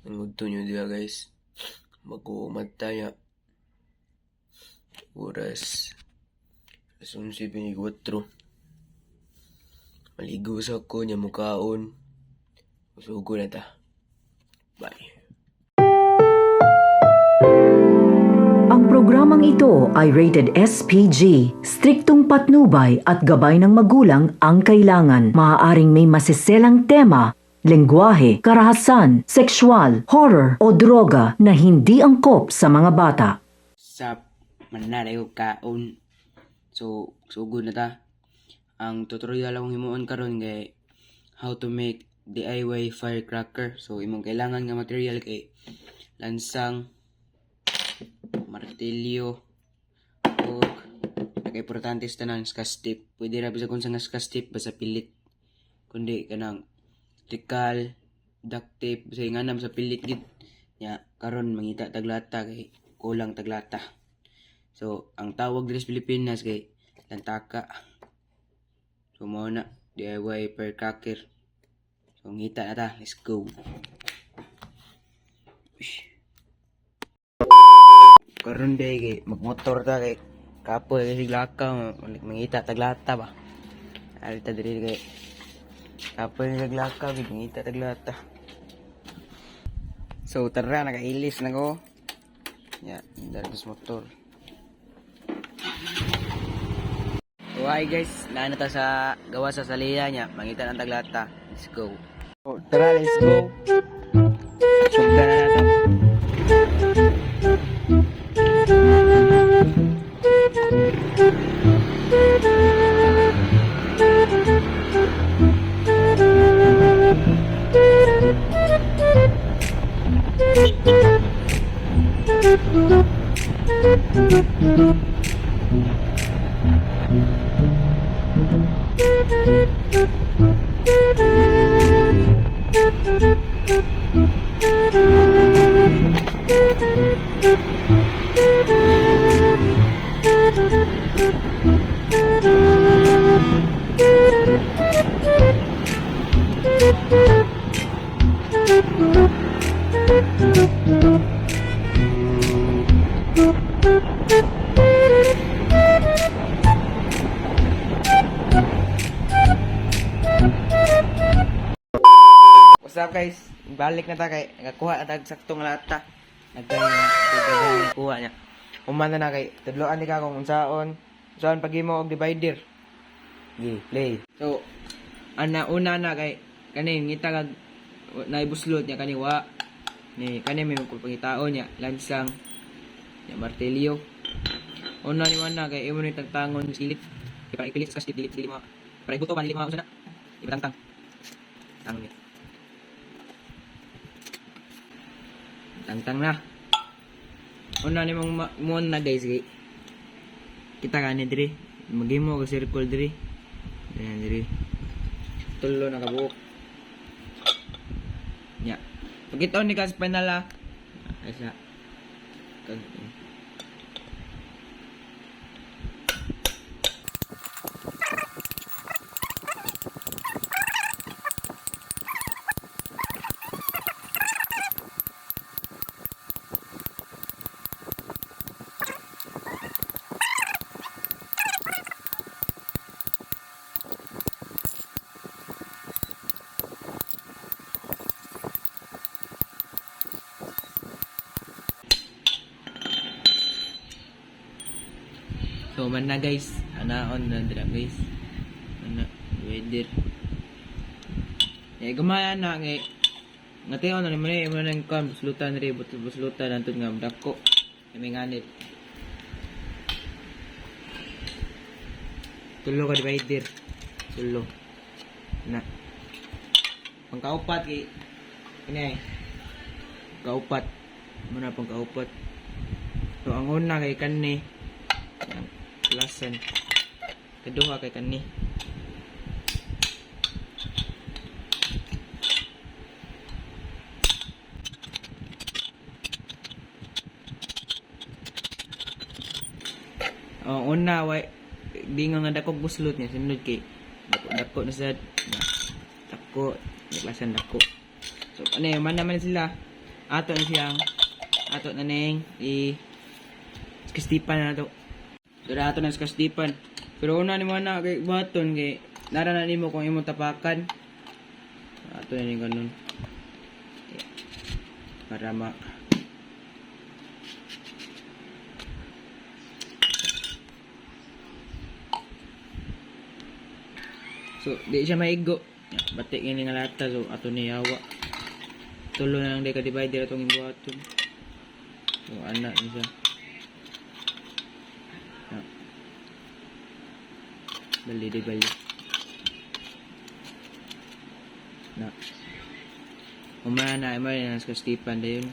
Nangudto nyo diya guys. Mag-uumad tayo. Oras. Alas 11:04. Maligo sa ko niya mukaon. Usugo na ta. Bye. Ang programang ito ay rated SPG. Striktong patnubay at gabay ng magulang ang kailangan. Maaaring may masiselang tema, lengguwahe, karahasan, sexual, horror o droga na hindi angkop sa mga bata. Sa mananay ko kaon. So good na ta. Ang tutorial akong himuon karon kay how to make DIY firecracker. So imong kailangan nga material kay lansang, martilyo, o naka-importante sa tanan scotch tape. Pwede ra bisa kung sa scotch tape basta pilit. Kundi kanang tikal, duct tape, basta inganam sa pilit gid. Ya karon mangita taglata kay kulang taglata. So ang tawag diri sa Pilipinas kay lantaka. So mao na DIY firecracker. So ngita na ta, let's go. Karon day kay magmotor ta kay kapoy kay siglaka mangita taglata ba. Alta diri kay kapoy siglaka big mangita taglata. So tara nakailis na ko. Ya, dari motor. So hi guys, naana ta sa gawa sa saliya niya, mangita ng taglata. Let's go. Oh, tara, let's go. Sugda na nato. What's up guys? Balik na ta kay nagakuha na tag saktong lata. Nagkay kuha niya. Umanda na kay tudloan ni ka kung unsaon pagimo og divider. Gi, play. So una na kay kanin ngita kag naibuslot niya kaniwa. Ni kanin may magpangitaon niya lansang ya martilyo. Una ni man na kay imo ni tagtangon silip. Para ipilit sa skip dili mo. Para ibuto man dili mo usa na. Ibutang-tang. Tangon niya. Tangtang na. Una ni mo na guys kay kita kani diri. Magimo ka circle diri. Ayan diri. Tulo na kabuok. Nya. Pagkitaon ni kas panala. Asa. So man na guys, anaon na dira guys. Ana, weather. Gumaya na nga ngatiyon na ni mo nang kam buslutan ri buslutan antud nga dako. May nganit. Tulo ka divider. Tulo. Na. Pangkaupat kay ini. Kaupat. Muna pangkaupat. So ang una kay kanni lasan kedua kay kani una way di nga dako buslot niya sunod kay dako na sad dako lasan dako so ano man naman sila ato na siyang ato na ning kastipan na to. So ato na sa kastipan. Pero una ni mo na kay baton kay nara na nimo kung imong tapakan. Ato na ning ganun. Para so, di siya maigo. Batik ini nga lata. So, ato ni yawa. Tulo na lang di ka divider atong imbuhaton. So, anak ni siya. Bali, di bali. Na. Umana, na sa kastipan na yun.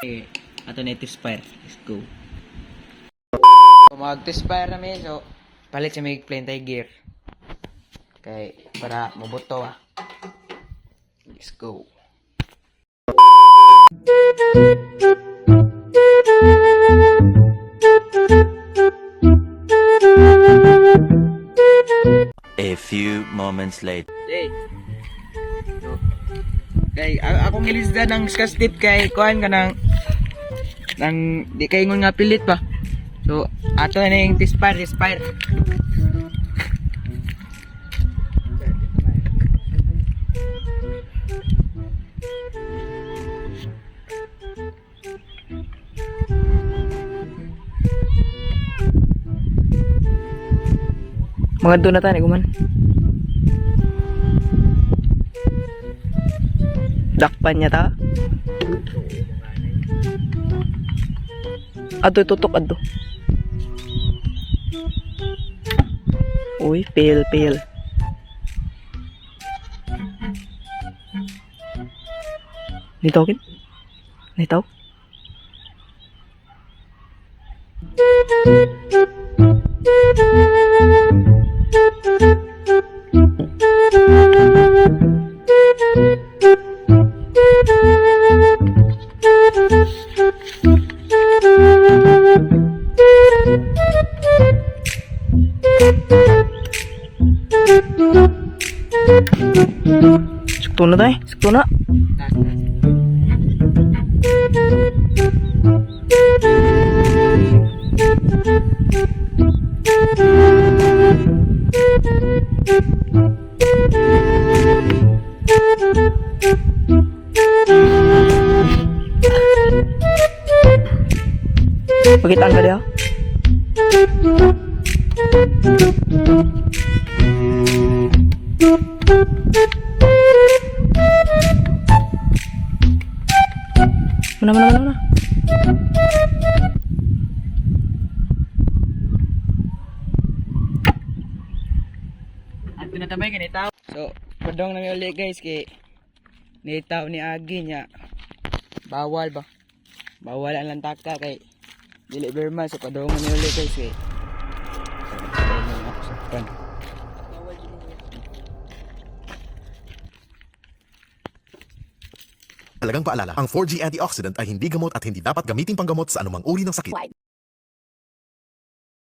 Okay, ato na test-fire. Let's go. So, mag-test-fire na so palit siya may plain tie gear. Okay, para mabuto Let's go. A few moments later. Okay. So, kay akong gilisda ng scotch tip kay kuan ka ng di kay ingon nga pilit pa. So ato na yung test-fire. Mga doon na tayo, guman. Dakpan niya ta. Ado tutok ado. Uy, pale. Nitaw kin? Nitaw? Sakto na tayo, sakto na. Pagitaan ka dia. Mana. At pinatabay ka nitaw. So, padong namin ulit guys kay nitaw ni Agi niya. Bawal ba? Bawal ang lantaka kay dili berman so padong namin ulit guys kay Talagang paalala, ang 4G antioxidant ay hindi gamot at hindi dapat gamitin panggamot sa anumang uri ng sakit.